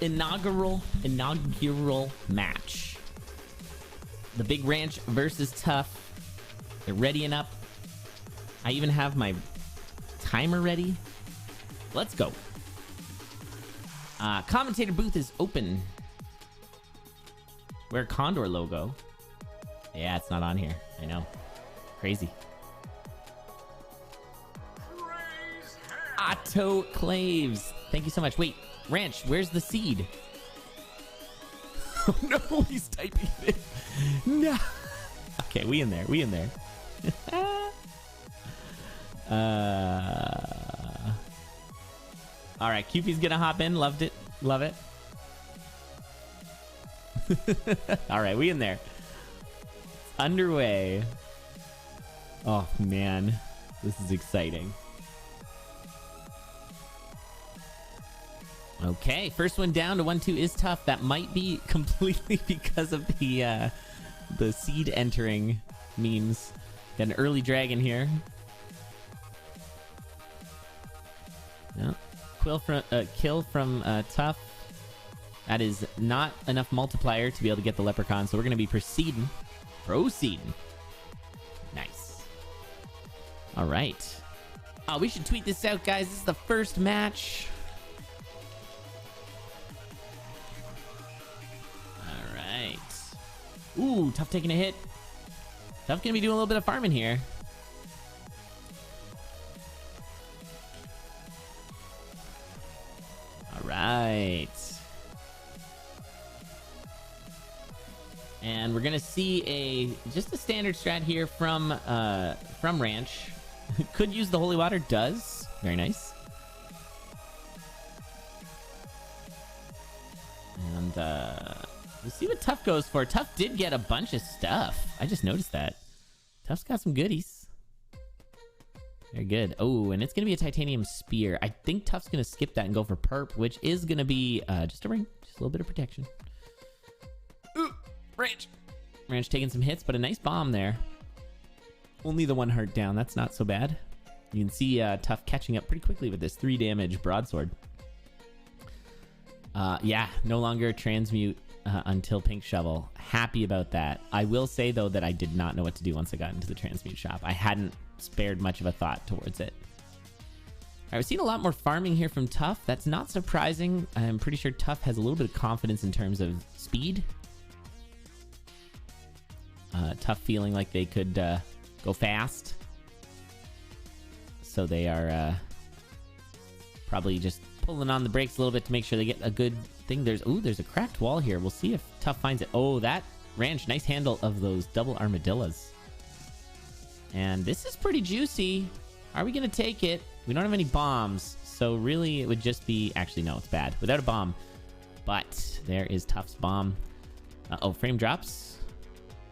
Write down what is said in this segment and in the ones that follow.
inaugural match. The Big Ranch versus Tuff. They're readying up. I even have my timer ready. Let's go. Commentator booth is open. Wear CoNDOR logo. Yeah, it's not on here. I know. Crazy. Autoclaves. Thank you so much. Wait, Ranch, where's the seed? Oh no, he's typing it. No. Okay, we in there. We in there. All right, QP's gonna hop in. Loved it. Love it. All right, we in there. Underway. Oh man, this is exciting. Okay, first one down to 1-2 is tough. That might be completely because of the seed entering memes. Got an early dragon here. Yeah. Kill from Tuff. That is not enough multiplier to be able to get the leprechaun, so we're going to be proceeding. Nice. All right. Oh, we should tweet this out, guys. This is the first match. All right. Ooh, Tuff taking a hit. Tuff going to be doing a little bit of farming here. All right. And we're gonna see just a standard strat here from Ranch. Could use the holy water. Does. Very nice. And we'll see what Tuff goes for. Tuff did get a bunch of stuff. I just noticed that. Tuff's got some goodies. Very good. Oh, and it's gonna be a titanium spear. I think Tuff's gonna skip that and go for perp, which is gonna be just a ring, just a little bit of protection. Ooh. Ranch taking some hits, but a nice bomb there. Only the 1 heart down. That's not so bad. You can see Tuff catching up pretty quickly with this 3 damage broadsword. Yeah, no longer transmute until pink shovel. Happy about that. I will say, though, that I did not know what to do once I got into the transmute shop. I hadn't spared much of a thought towards it. All right, we've seen a lot more farming here from Tuff. That's not surprising. I'm pretty sure Tuff has a little bit of confidence in terms of speed. Tuff feeling like they could go fast. So they are probably just pulling on the brakes a little bit to make sure they get a good thing. There's a cracked wall here. We'll see if Tuff finds it. Oh, that Ranch, nice handle of those double armadillos. And this is pretty juicy. Are we going to take it? We don't have any bombs. So really it would just be... Actually, no, it's bad. Without a bomb. But there is Tuff's bomb. Uh-oh, frame drops.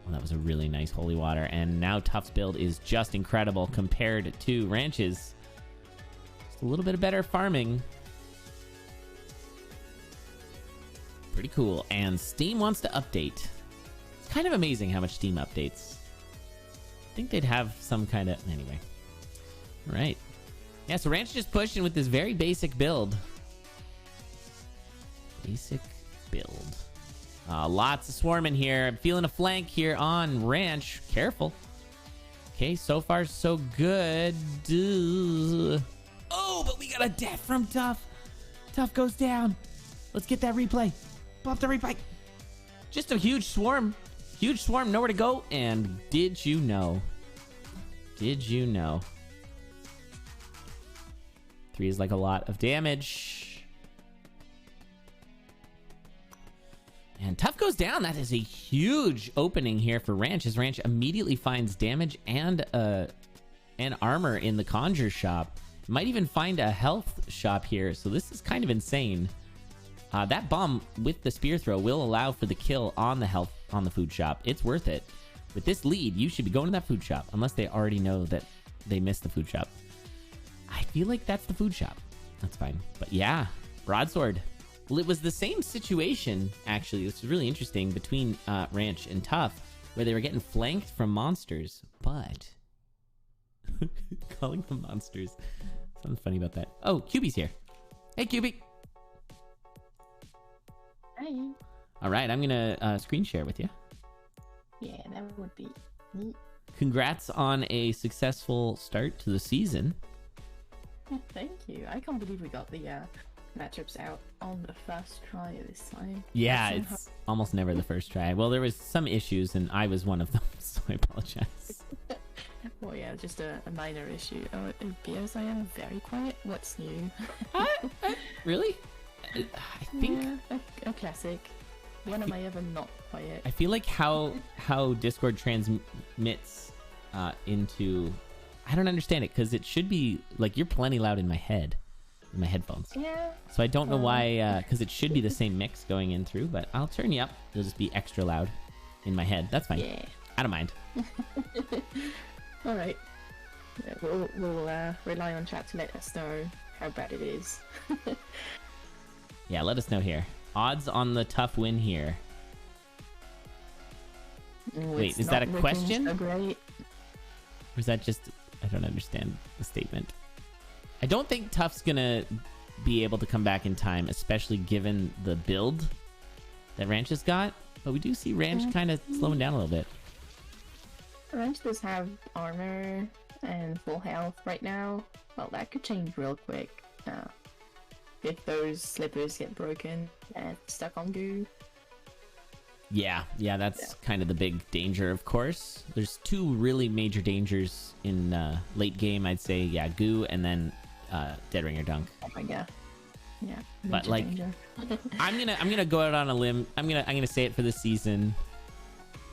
Well, that was a really nice holy water. And now Tuff's build is just incredible compared to Ranch's. Just a little bit of better farming. Pretty cool. And Steam wants to update. It's kind of amazing how much Steam updates. I think they'd have some kind of... Anyway. All right. Yeah, so Ranch just pushing with this very basic build. Basic build. Lots of swarming here. I'm feeling a flank here on Ranch. Careful. Okay, so far so good. Oh, but we got a death from Tuff. Tuff goes down. Let's get that replay. Pop the replay. Just a huge swarm. Huge swarm, nowhere to go. And did you know? Did you know? 3 is like a lot of damage. And Tuff goes down. That is a huge opening here for Ranch, as Ranch immediately finds damage and armor in the Conjure shop. Might even find a health shop here, so this is kind of insane. That bomb with the spear throw will allow for the kill on the food shop. It's worth it. With this lead, you should be going to that food shop, unless they already know that they missed the food shop. I feel like that's the food shop. That's fine. But yeah, broadsword. Well, it was the same situation, actually. This is really interesting, between Ranch and Tuff, where they were getting flanked from monsters, but... calling them monsters. Something funny about that. Oh, QB's here. Hey, QB. Hi. All right, I'm gonna screen share with you. Yeah, that would be neat. Congrats on a successful start to the season. Thank you. I can't believe we got the matchups out on the first try this time. Yeah, it's almost never the first try. Well, there was some issues, and I was one of them, so I apologize. Well, yeah, just a minor issue. Oh, it appears I am very quiet. What's new? Really? I think... Yeah, a classic. When am I ever not quiet? I feel like how Discord transmits into... I don't understand it, because it should be... Like, you're plenty loud in my head. In my headphones. Yeah. So I don't know why... Because it should be the same mix going in through, but I'll turn you up. It'll just be extra loud in my head. That's fine. Yeah. I don't mind. Alright. Yeah, we'll rely on chat to let us know how bad it is. Yeah, let us know here. Odds on the tough win here. Wait, is that a question? So great. Or is that just... I don't understand the statement. I don't think Tuff's gonna be able to come back in time, especially given the build that Ranch has got. But we do see Ranch kind of slowing down a little bit. Ranch does have armor and full health right now. Well, that could change real quick. If those slippers get broken and stuck on goo. Yeah, that's kind of the big danger, of course. There's two really major dangers in late game, I'd say. Yeah, goo and then Dead Ringer Dunk. Oh my god. Yeah. But like, danger. I'm gonna go out on a limb. I'm gonna say it for this season.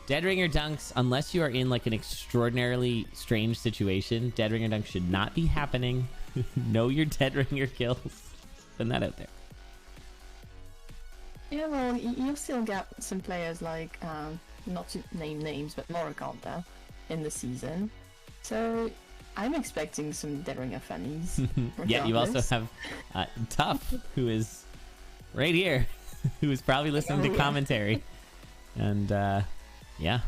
Dead Ringer Dunks, unless you are in like an extraordinarily strange situation, Dead Ringer Dunks should not be happening. Know your Dead Ringer kills. Putting that out there. Yeah, well, you'll still get some players like, not to name names, but Moraganda in the season. So I'm expecting some Dead Ringer funnies. Yeah, you also have Tuff, who is right here, who is probably listening to commentary. And yeah,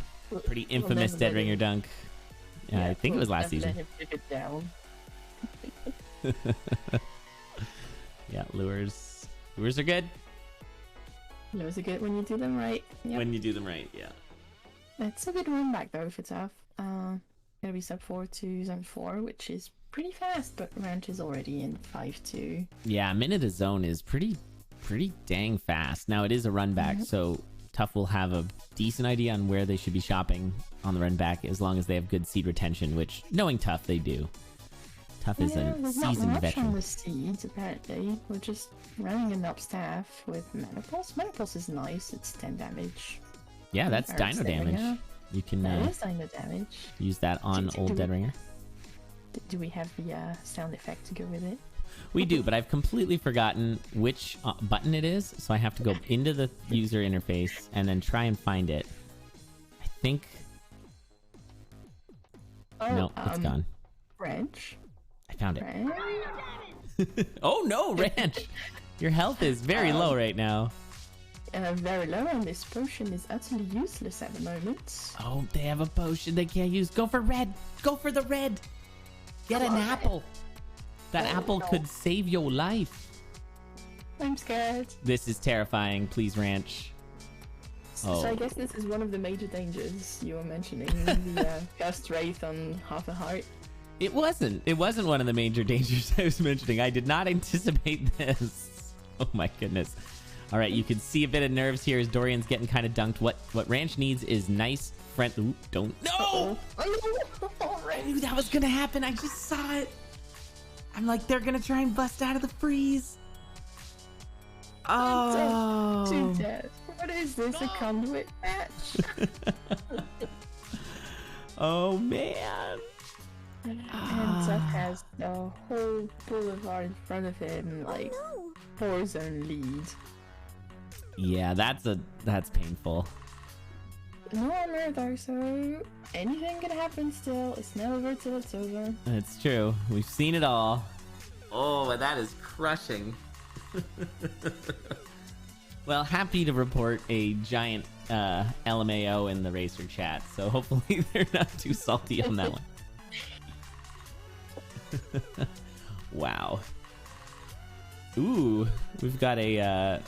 pretty infamous Dead Ringer Dunk. I think it was last season. Let him keep it down. Yeah, lures are good. Lures are good when you do them right. Yep. When you do them right, yeah. It's a good run back though for Tough. Gonna be sub 4 to zone 4, which is pretty fast, but Ranch is already in 5-2. Yeah, minute to zone is pretty dang fast. Now it is a run back, so Tuff will have a decent idea on where they should be shopping on the run back as long as they have good seed retention, which knowing Tuff, they do. Tuff is a seasoned veteran. On the seeds, apparently. We're just running an up staff with Menopause. Menopause is nice, it's 10 damage. Yeah, that's dino damage. You can that is dino damage. Use that on old Dead Ringer. Do we have the sound effect to go with it? We do, but I've completely forgotten which button it is, so I have to go into the user interface and then try and find it. I think... no, it's gone. Ranch? I found it. Oh no, Ranch! Your health is very low right now. Very low, and this potion is utterly useless at the moment. Oh, they have a potion they can't use. Go for red! Go for the red! Get an apple! That apple could save your life. I'm scared. This is terrifying. Please, Ranch. So I guess this is one of the major dangers you were mentioning. The Gust Wraith on half a heart. It wasn't. It wasn't one of the major dangers I was mentioning. I did not anticipate this. Oh my goodness. All right, you can see a bit of nerves here as Dorian's getting kind of dunked. What Ranch needs is nice friend. Ooh, don't. No! I knew that was gonna happen. I just saw it. I'm like, they're gonna try and bust out of the freeze. Oh. To death. What is this? A conduit match? Oh man. And Tuff has the whole boulevard in front of him, like 4 zone lead. Yeah, that's painful. No armor though, so anything can happen still. It's not over till it's over. It's true. We've seen it all. Oh, that is crushing. Well, happy to report a giant LMAO in the Racer chat, so hopefully they're not too salty on that one. Wow. Ooh, we've got a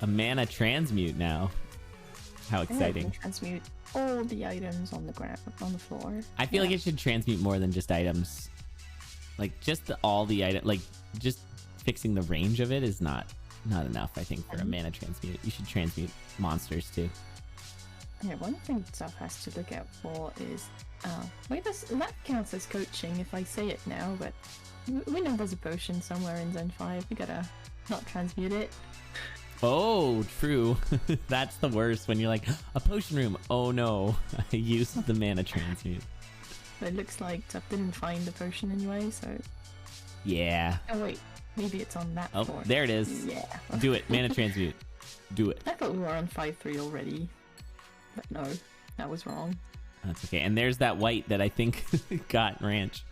a mana transmute now. How exciting. Yeah, transmute all the items on the ground, on the floor. I feel like it should transmute more than just items. Like, just all the item, like, just fixing the range of it is not enough, I think, for a mana transmute. You should transmute monsters, too. Yeah, one thing Tuff has to look out for is... wait, that counts as coaching if I say it now, but we know there's a potion somewhere in Zone 5. We gotta not transmute it. Oh, true. That's the worst, when you're like, a potion room. Oh no, I used the mana transmute. But it looks like Tuff didn't find the potion anyway, so... Yeah. Oh wait, maybe it's on that floor. There it is. Yeah. Do it, mana transmute. Do it. I thought we were on 5-3 already. But no, that was wrong. That's okay. And there's that white that I think got Ranch.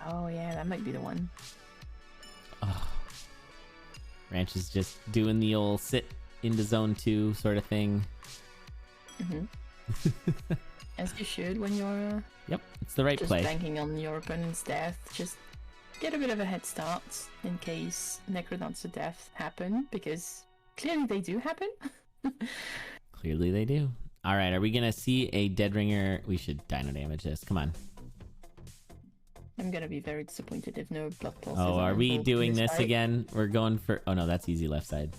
Oh yeah, that might be the one. Oh. Ranch is just doing the old sit into zone 2 sort of thing. As you should when you're yep, it's the right play. Just banking on your opponent's death. Just get a bit of a head start in case Necrodonts death happen, because clearly they do happen. Clearly they do. All right, are we gonna see a Dead Ringer? We should dino damage this. Come on. I'm gonna be very disappointed if no blood pulse. Oh, are we doing this again? We're going for... Oh no, that's easy left side.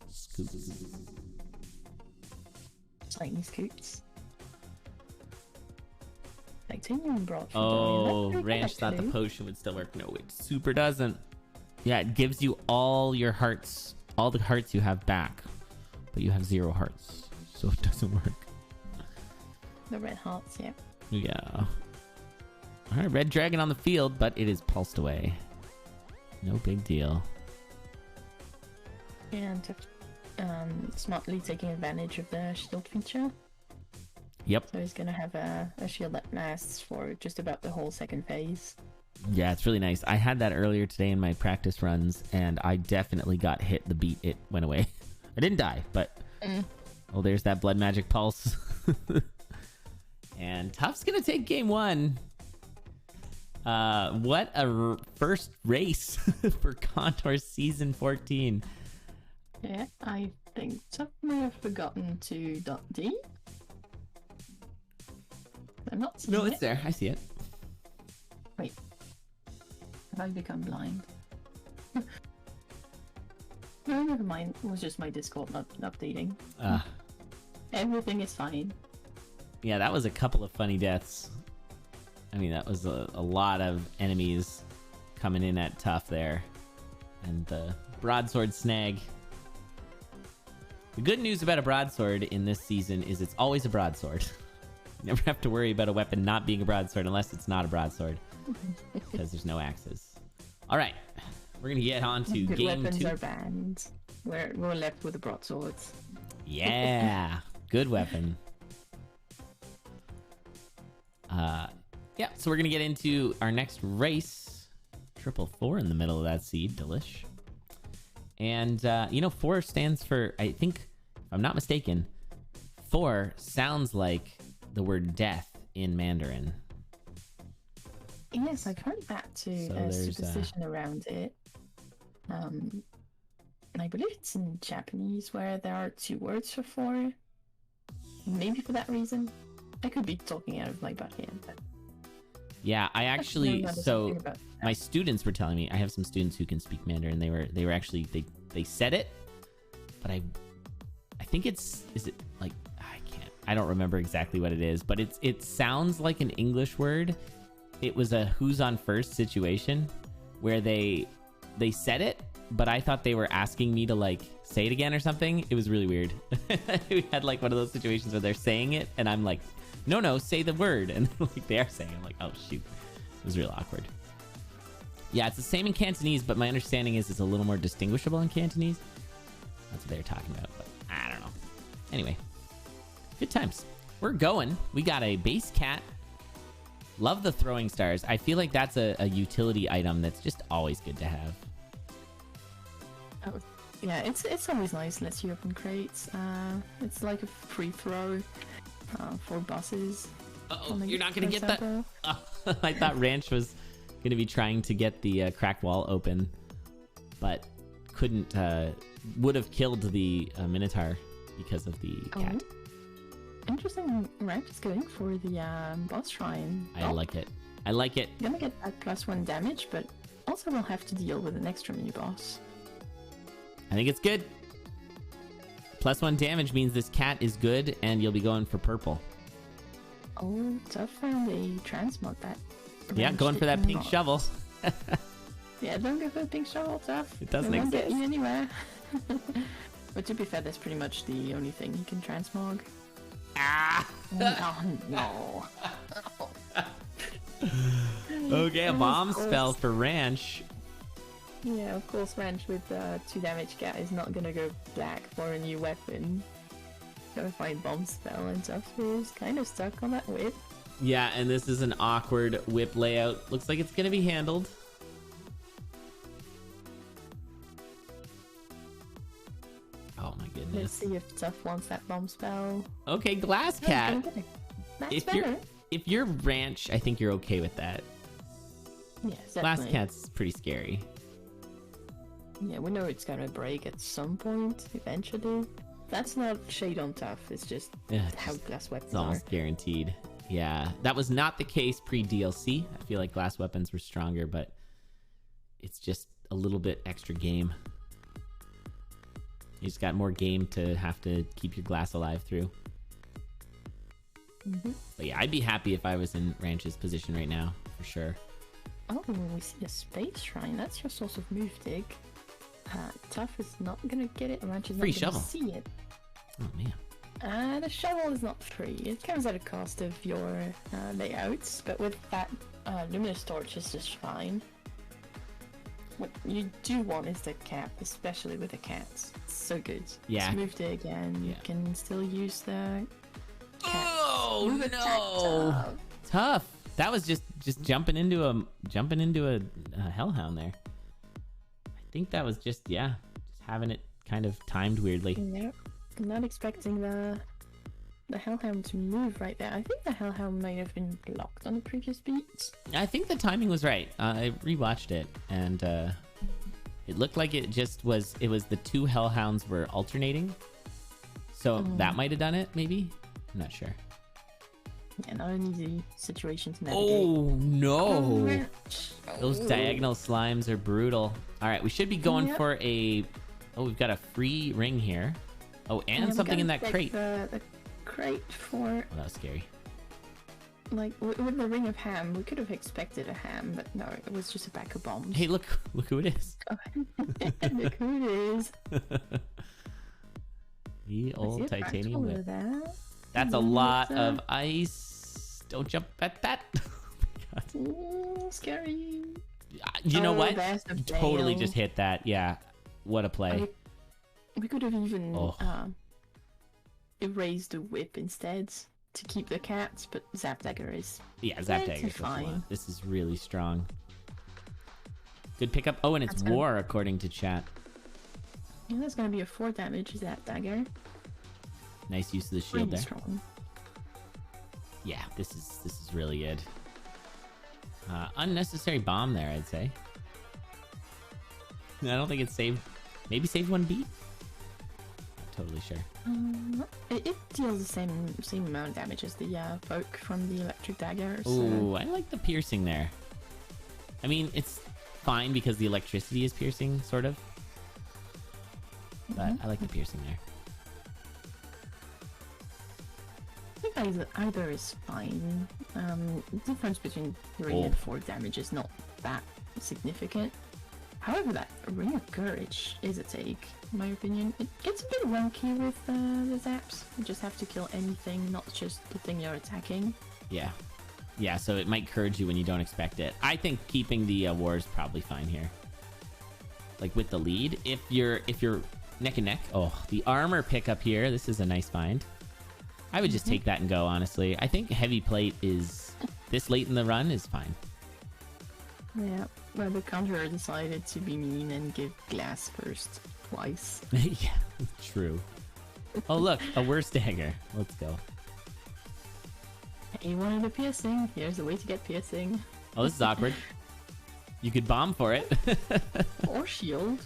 Scoop. Tiny scoots. Titanium brought. Oh, Ranch thought the potion would still work. No, it super doesn't. Yeah, it gives you all your hearts, all the hearts you have back, but you have 0 hearts, so it doesn't work. The red hearts, yeah. Yeah. All right, red dragon on the field, but it is pulsed away. No big deal. And smartly taking advantage of the shield feature. Yep. So he's gonna have a shield that lasts for just about the whole second phase. Yeah, it's really nice. I had that earlier today in my practice runs, and I definitely got hit the beat it went away. I didn't die, but... Oh, there's that blood magic pulse. And Tuff's gonna take game 1. What a first race for CoNDOR Season 14. Yeah, I think Tuff may have forgotten to .d. I'm not seeing No, it's there. I see it. Wait. Have I become blind? No, never mind. It was just my Discord not updating. Everything is fine. Yeah, that was a couple of funny deaths. I mean, that was a lot of enemies coming in at Tuff there. And the broadsword snag. The good news about a broadsword in this season is it's always a broadsword. You never have to worry about a weapon not being a broadsword unless it's not a broadsword. Because there's no axes. Alright, we're going to get on to good game 2. Weapons are banned. We're left with the broadswords. Yeah, good weapon. Yeah, so we're going to get into our next race. Tufwfo in the middle of that seed. Delish. And, 4 stands for, I think, if I'm not mistaken, 4 sounds like the word death in Mandarin. Yes, I've heard that too. So a superstition around it. And I believe it's in Japanese where there are 2 words for 4. Maybe for that reason. I could be talking out of my butt here, but... Yeah, I actually, so my students were telling me, I have some students who can speak Mandarin. They were actually, they said it, but I think is it like, I don't remember exactly what it is, but it sounds like an English word. It was a who's on first situation where they said it, but I thought they were asking me to like say it again or something. It was really weird. We had like one of those situations where they're saying it and I'm like, no, say the word. And like they are saying it. I'm like, oh shoot. It was real awkward. Yeah, it's the same in Cantonese, but my understanding is it's a little more distinguishable in Cantonese. That's what they're talking about, but I don't know. Anyway, good times. We're going. We got a base cat. Love the throwing stars. I feel like that's a utility item that's just always good to have. Oh, yeah, it's always nice. Lets you open crates. It's like a free throw for bosses. Uh-oh, you're not gonna get that. I thought Ranch was gonna be trying to get the crack wall open, but couldn't would have killed the Minotaur because of the cat. Interesting. Ranch is going for the boss shrine. I like it. I like it. Gonna get that +1 damage, but also we'll have to deal with an extra mini boss. I think it's good. +1 damage means this cat is good, and you'll be going for purple. Oh, Tuff found a transmod that. Yeah, going for that pink shovel. Yeah, don't go for the pink shovel, Tuff. It doesn't won't exist. get you anywhere. But to be fair, that's pretty much the only thing he can transmog. Ah! Oh, no. Okay, a bomb spell for Ranch. Yeah, of course, Ranch with 2 damage cat is not gonna go black for a new weapon. Gotta find bomb spell, and Tuff is kind of stuck on that whip. Yeah, and this is an awkward whip layout. Looks like it's gonna be handled. Oh my goodness. Let's see if Tuff wants that bomb spell. Okay, Glass Cat. That's If better. you're Ranch, I think you're okay with that. Yes, Glass definitely. Cat's pretty scary. Yeah, we know it's gonna break at some point, eventually. That's not shade on Tuff, it's just Yeah, how it's glass weapons It's almost guaranteed. Yeah, that was not the case pre-DLC. I feel like glass weapons were stronger, but it's just a little bit extra game. You just got more game to have to keep your glass alive through. But yeah, I'd be happy if I was in Ranch's position right now, for sure. Oh, we see a space shrine. That's your source of move dig. Tuff is not gonna get it. Ranch is Free not gonna shovel. see it. Oh man. The shovel is not free. It comes at a cost of your layouts, but with that luminous torch is just fine. What you do want is the cap, especially with the cats. It's so good. Yeah. Just move dig and you can still use the cat. Oh Move attack, no! Tuff. Tough. That was just jumping into a hellhound there. I think that was just having it kind of timed weirdly. Yeah, I'm not expecting the hellhound to move right there. I think the hellhound might have been blocked on the previous beats. I think the timing was right. I rewatched it, and it looked like it was the 2 hellhounds were alternating. So that might have done it, maybe? I'm not sure. Yeah, not an easy situation to navigate. Oh no! Ranch. Those Oh. diagonal slimes are brutal. All right, we should be going Yep. for a... Oh, we've got a free ring here. Oh, and Yeah, something we in gotta that take crate. The crate for, Oh, that was scary. like, with the ring of ham, we could have expected a ham, but no, it was just a pack of bombs. Hey, look who it is. Look who it is. The I old see a fractal titanium over whip. there. That's a Mm, lot it's, of ice. Don't jump at that. Ooh, scary. You know Oh, what? there's the You totally bale. just hit that. Yeah. What a play. We could have even Oh. erased the whip instead to keep the cats, but Zap Dagger is Yeah, Zap It's Dagger. goes a lot. fine. This is really strong. Good pickup. Oh, and it's That's good. war, according to chat. yeah, that's gonna be a 4 damage Zap Dagger. Nice use of the Pretty shield there. strong. Yeah, this is really good. Unnecessary bomb there, I'd say. I don't think it saved. Maybe saved 1 beat. Not totally sure. It deals the same amount of damage as the poke from the electric dagger. So Ooh, I like the piercing there. I mean, it's fine because the electricity is piercing, sort of. But I like the piercing there. I think either is fine. The difference between 3 Oh. and 4 damage is not that significant. However, that Ring of Courage is a take, in my opinion. It gets a bit wonky with the zaps. You just have to kill anything, not just the thing you're attacking. Yeah. Yeah, so it might encourage you when you don't expect it. I think keeping the war is probably fine here. Like with the lead. If you're neck and neck. Oh, the armor pickup here. This is a nice find. I would just take that and go, honestly. I think heavy plate is... This late in the run is fine. Yeah, well, the Conjurer decided to be mean and give glass first twice. Yeah, true. Oh, look, a worse dagger. Let's go. He wanted a piercing. Here's a way to get piercing. Oh, this is awkward. You could bomb for it. Or shield.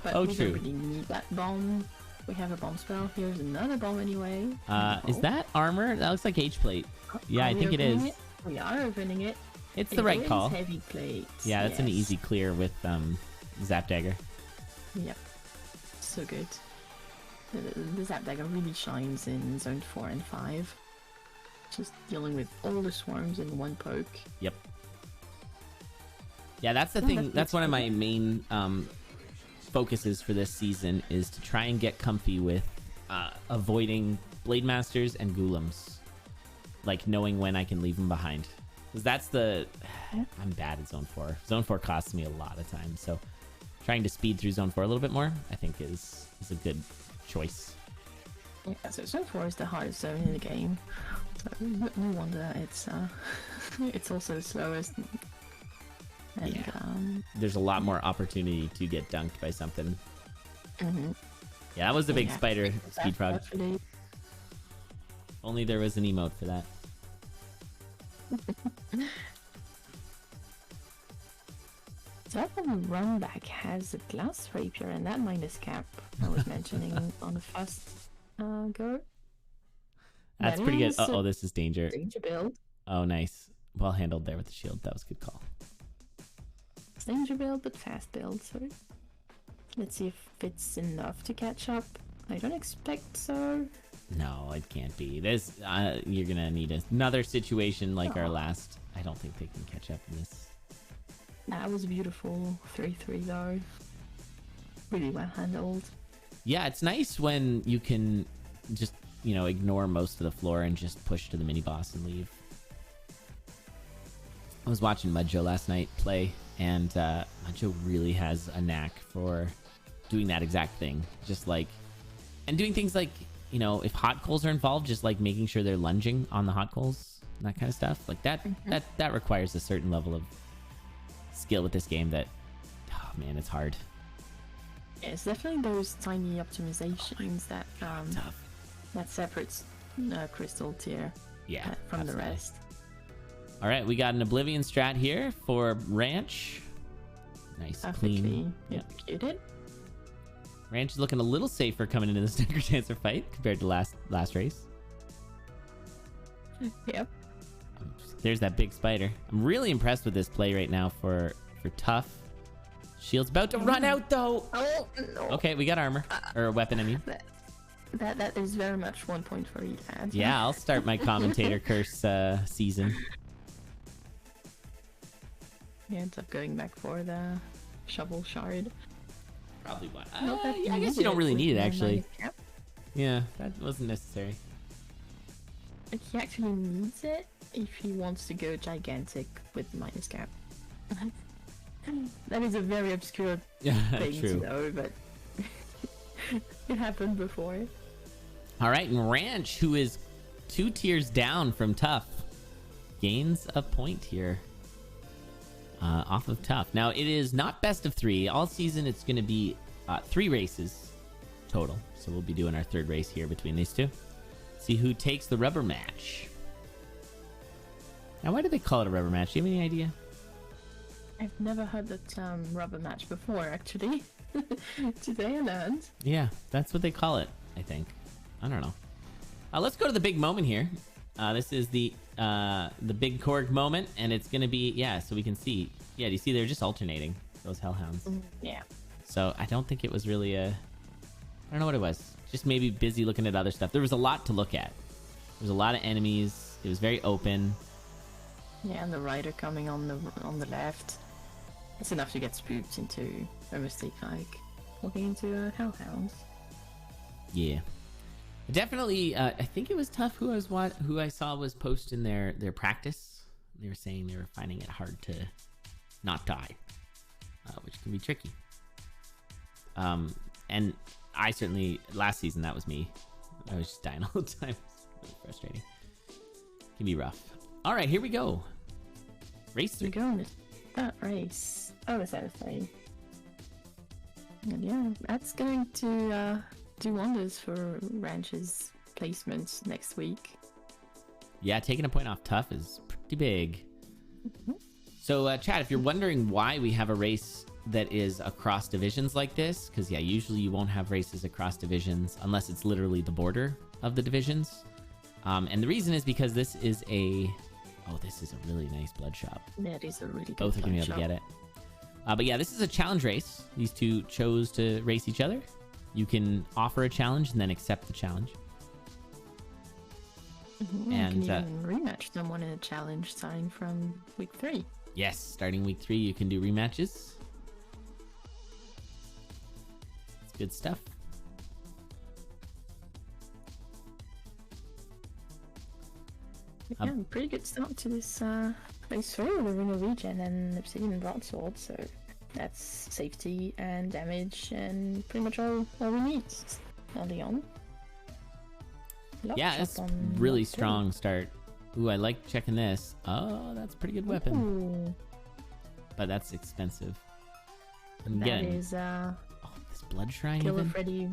But Oh, we true. don't really need that bomb. We have a bomb spell. Here's another bomb anyway. Is that armor? That looks like H-plate. Yeah, I think it is. We are opening it. It's the right call. Heavy plate. Yeah, that's an easy clear with Zap Dagger. Yep. So good. The Zap Dagger really shines in Zone 4 and 5. Just dealing with all the swarms in one poke. Yep. Yeah, that's the thing. That's one of my main focuses for this season is to try and get comfy with avoiding Blade Masters and Ghoulems. Like knowing when I can leave them behind. Because that's the... I'm bad at Zone 4. Zone 4 costs me a lot of time. So trying to speed through Zone 4 a little bit more, I think is a good choice. Yeah, so Zone 4 is the hardest zone in the game. So no wonder it's also the slowest. And, yeah. There's a lot more opportunity to get dunked by something. Mm-hmm. Yeah, that was the big spider speed frog. Actually. Only there was an emote for that. Certain Runback has a glass rapier and that minus cap I was mentioning on the first go. That's That pretty good. is Uh-oh, this is danger. Danger build. Oh, nice. Well handled there with the shield. That was a good call. It's danger build, but fast build, so let's see if it's enough to catch up. I don't expect so. No, it can't be. This you're gonna need another situation like our last. I don't think they can catch up in this. That was beautiful. 3-3 though. Really well handled. Yeah, it's nice when you can just, you know, ignore most of the floor and just push to the mini boss and leave. I was watching Mudjo last night play, and Mudjo really has a knack for doing that exact thing. Just like, and doing things like, you know, if hot coals are involved, just like making sure they're lunging on the hot coals, and that kind of stuff. Like that, that requires a certain level of skill with this game that, oh man, it's hard. Yeah, it's definitely those tiny optimizations that that separates Crystal tier from the rest. All right, we got an Oblivion strat here for Ranch. Nice, clean. Executed. Ranch is looking a little safer coming into this Dagger Dancer fight compared to last race. Yep. There's that big spider. I'm really impressed with this play right now for Tuff. Shield's about to run out though. Oh no. Okay, we got armor or a weapon. I mean, that is very much 1 point for each ad. Yeah, I'll start my commentator curse season. He ends up going back for the shovel shard. Probably why. Yeah, I guess you don't really need it actually. Yeah, that wasn't necessary. He actually needs it if he wants to go gigantic with minus cap. That is a very obscure thing to know, but it happened before. All right, and Ranch, who is 2 tiers down from Tuff, gains a point here off of Tuff. Now, it is not best of 3. All season, it's going to be 3 races total. So we'll be doing our 3rd race here between these two. See who takes the rubber match. Now, why do they call it a rubber match? Do you have any idea? I've never heard the term rubber match before, actually. Today I learned. Yeah, that's what they call it, I think. I don't know. Let's go to the big moment here. This is the big Korg moment, and it's going to be, so we can see. Yeah, do you see they're just alternating, those hellhounds? Yeah. So I don't think it was really I don't know what it was. Just maybe busy looking at other stuff. There was a lot to look at. There was a lot of enemies. It was very open. Yeah, and the rider coming on the left. It's enough to get spooked into a mistake like walking into a hellhound. Yeah. Definitely, I think it was Tuff who I saw was posting their practice. They were saying they were finding it hard to not die, which can be tricky. And I certainly, last season, that was me. I was just dying all the time. It's really frustrating. Can be rough. All right, here we go. Race 3. We're going to that race. Oh, satisfying. And yeah, that's going to do wonders for Ranch's placements next week. Yeah, taking a point off Tuff is pretty big. So, chat, if you're wondering why we have a race that is across divisions like this, because yeah, usually you won't have races across divisions unless it's literally the border of the divisions. And the reason is because this is a really nice blood shop. That is a really good Both are gonna be able shop. to get it. But yeah, this is a challenge race. These two chose to race each other. You can offer a challenge and then accept the challenge. And you can even rematch someone in a challenge starting from week 3. Yes, starting week 3, you can do rematches. It's good stuff. Yeah, pretty good start to this race 3 with a Ring of Regen and Obsidian Broadsword, so that's safety and damage and pretty much all we need early on. Yeah, it's really strong start. Ooh, I like checking this. Oh, that's a pretty good weapon. Ooh. But that's expensive. And That again, is oh, this Blood Shrine Killer even? Freddy.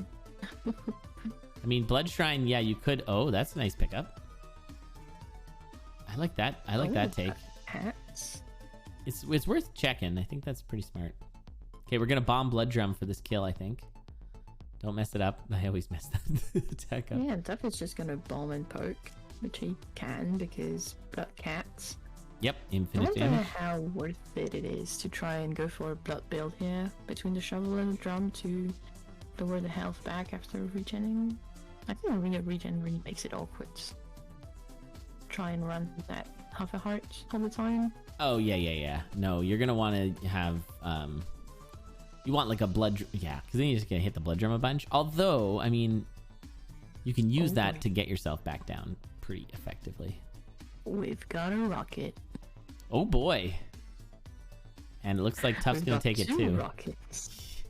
I mean, Blood Shrine, yeah, you could... Oh, that's a nice pickup. I like that. I like that take. Hats. It's worth checking. I think that's pretty smart. Okay, we're going to bomb Blood Drum for this kill, I think. Don't mess it up. I always mess that attack up. Yeah, Duff is just gonna bomb and poke, which he can because blood cats. Yep, I infinite wonder damage. how worth it is to try and go for a blood build here between the shovel and the drum to lower the health back after regening. I think a Ring of Regen really makes it awkward. Try and run that half a heart all the time. Oh, yeah. No, you're going to want to have... you want like a blood... Yeah, because then you're just going to hit the blood drum a bunch. Although, I mean, you can use that to get yourself back down pretty effectively. We've got a rocket. Oh, boy. And it looks like Tuff's going to take it too. Rockets.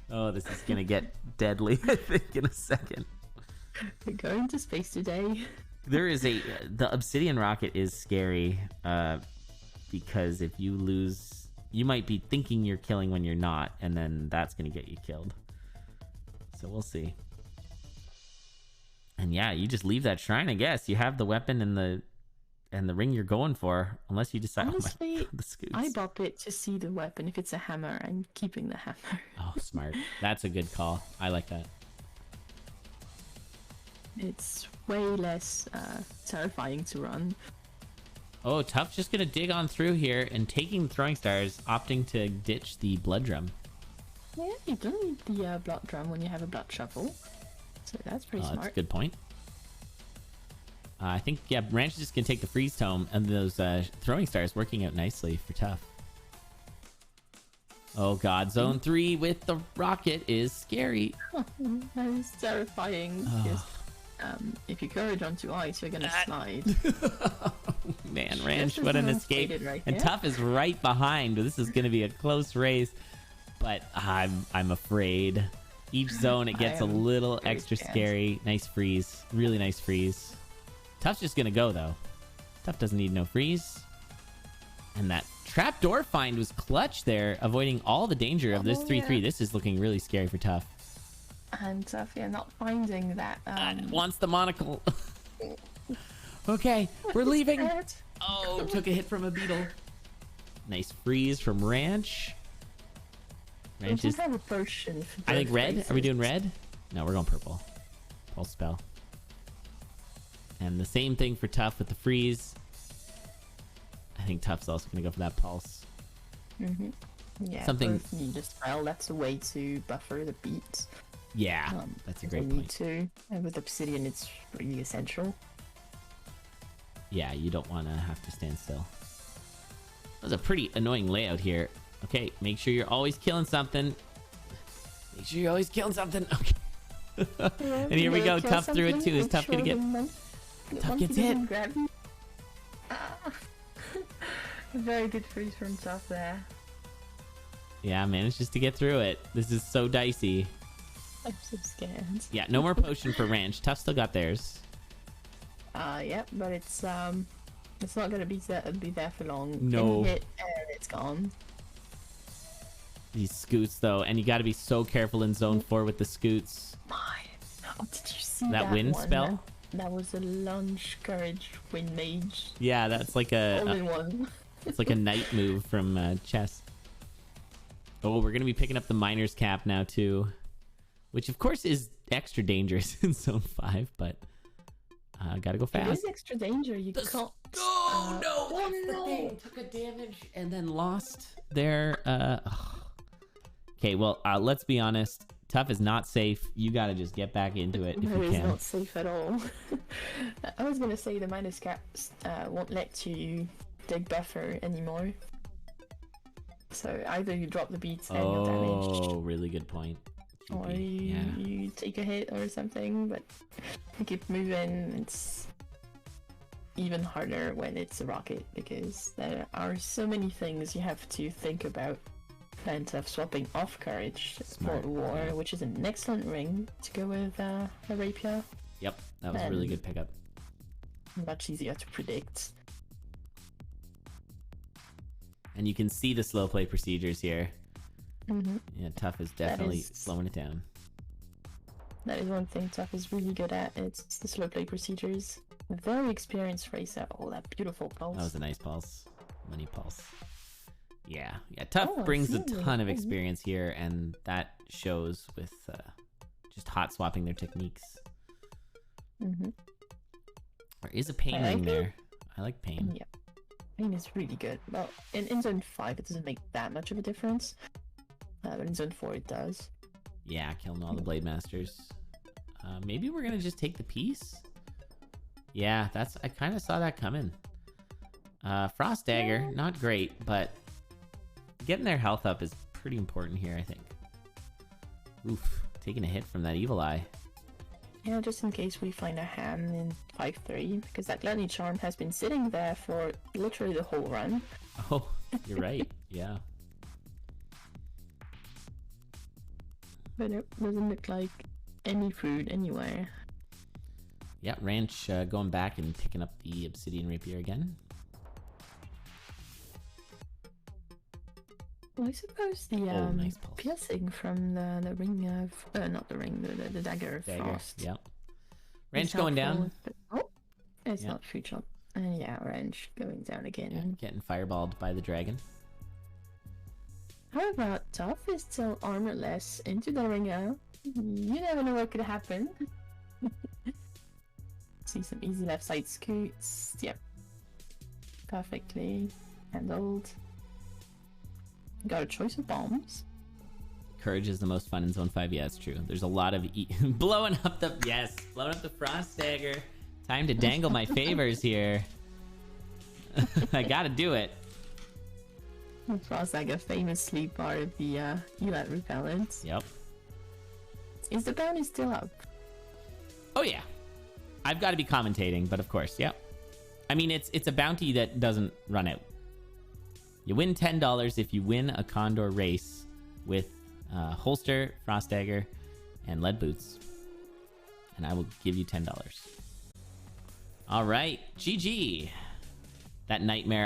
Oh, this is going to get deadly, I think, in a second. We're going to space today. There is the obsidian rocket is scary because if you lose, you might be thinking you're killing when you're not, and then that's going to get you killed. So we'll see. And yeah, you just leave that shrine, I guess. You have the weapon and the ring you're going for, unless you decide. Honestly, oh my God, the scoots. I bop it to see the weapon. If it's a hammer, I'm keeping the hammer. Oh, smart. That's a good call. I like that. It's way less terrifying to run. Oh, Tuff just gonna dig on through here and taking the throwing stars, opting to ditch the blood drum. Yeah, you don't need the blood drum when you have a blood shovel. So that's pretty smart. That's a good point. I think, yeah, Ranch is just gonna take the freeze tome, and those throwing stars working out nicely for Tuff. Oh god, zone 3 with the rocket is scary. That is terrifying. Because, if you courage onto ice, you're gonna slide. Man, Ranch, what an escape. Right and here. Tuff is right behind. This is gonna be a close race, but I'm afraid. Each zone, it gets a little extra scary. Nice freeze. Really nice freeze. Tuff's just gonna go, though. Tuff doesn't need no freeze. And that trapdoor find was clutch there, avoiding all the danger of this 3-3. Yeah. This is looking really scary for Tuff. And Tuff, yeah, not finding that. Wants the monocle. Okay, we're leaving. Oh, took a hit from a beetle. Nice freeze from Ranch. Ranch is... have a potion for I think both red. Are we races. doing red? No, we're going purple. Pulse spell. And the same thing for Tuff with the freeze. I think Tuff's also going to go for that pulse. Yeah, Something- both need a spell. That's a way to buffer the beat. Yeah, that's a if we great need point. to. And with Obsidian, it's really essential. Yeah, you don't want to have to stand still. That was a pretty annoying layout here. Okay, make sure you're always killing something. Make sure you're always killing something. Okay. And here we go. Tuff through it too. Is Tuff gonna get... Tuff gets hit. Very good freeze from Tuff there. Yeah, managed just to get through it. This is so dicey. I'm so scared. Yeah, no more potion for Ranch. Tuff still got theirs. Yep, but it's not gonna be there for long. No. Getting hit and it's gone. These scoots, though, and you got to be so careful in Zone 4 with the scoots. My. Oh, did you see That wind one? spell? That was a lunge courage wind mage. Yeah, that's like All a in one. it's like a knight move from chess. Oh, we're going to be picking up the miner's cap now, too. Which, of course, is extra dangerous in Zone 5, but gotta go fast. It is extra danger. You can't... Oh, no! The thing took a damage and then lost their... Okay, well, let's be honest. Tough is not safe. You gotta just get back into it if you can. It's not safe at all. I was gonna say the minus caps won't let you dig buffer anymore. So either you drop the beats and you're damaged. Oh, really good point. Or you take a hit or something, but you keep moving. It's even harder when it's a rocket because there are so many things you have to think about. And of swapping off courage for war, which is an excellent ring to go with a rapier. Yep, that was a really good pickup. Much easier to predict. And you can see the slow play procedures here. Mm-hmm. Yeah, Tough is definitely slowing it down. That is one thing Tough is really good at. It's the slow play procedures. Very experienced racer. Oh, that beautiful pulse. That was a nice pulse. Money pulse. Yeah. Tough brings a ton of experience here, and that shows with just hot swapping their techniques. Mm-hmm. There is a pain ring there. I like pain. Yeah. Pain is really good. Well, in Zone 5 it doesn't make that much of a difference. But in Zone 4 it does. Yeah, killing all the Blade Masters. Maybe we're going to just take the piece? Yeah, I kind of saw that coming. Frost Dagger, not great, but getting their health up is pretty important here, I think. Oof, taking a hit from that Evil Eye. Yeah, just in case we find a ham in 5-3, because that Gluttony Charm has been sitting there for literally the whole run. Oh, you're right, yeah. But it doesn't look like any food anywhere. Yeah, Ranch going back and picking up the Obsidian Rapier again. Well, I suppose the nice piercing from the ring of not the ring, the dagger of frost. Yep. Ranch going down. It's not food shop. And Ranch going down again. Yeah, getting fireballed by the dragon. How about Tough is still armorless into the ringer? You never know what could happen. See some easy left side scoots. Yep. Perfectly handled. Got a choice of bombs. Courage is the most fun in Zone 5. Yeah, it's true. There's a lot of blowing up the Frost Dagger. Time to dangle my favors here. I gotta do it. Frost Dagger famously part of the Elat repellent. Yep. Is the bounty still up? Oh yeah. I've got to be commentating, but of course, yep. I mean, it's a bounty that doesn't run out. You win $10 if you win a CoNDOR race with holster, Frost Dagger, and lead boots. And I will give you $10. All right, GG. That nightmare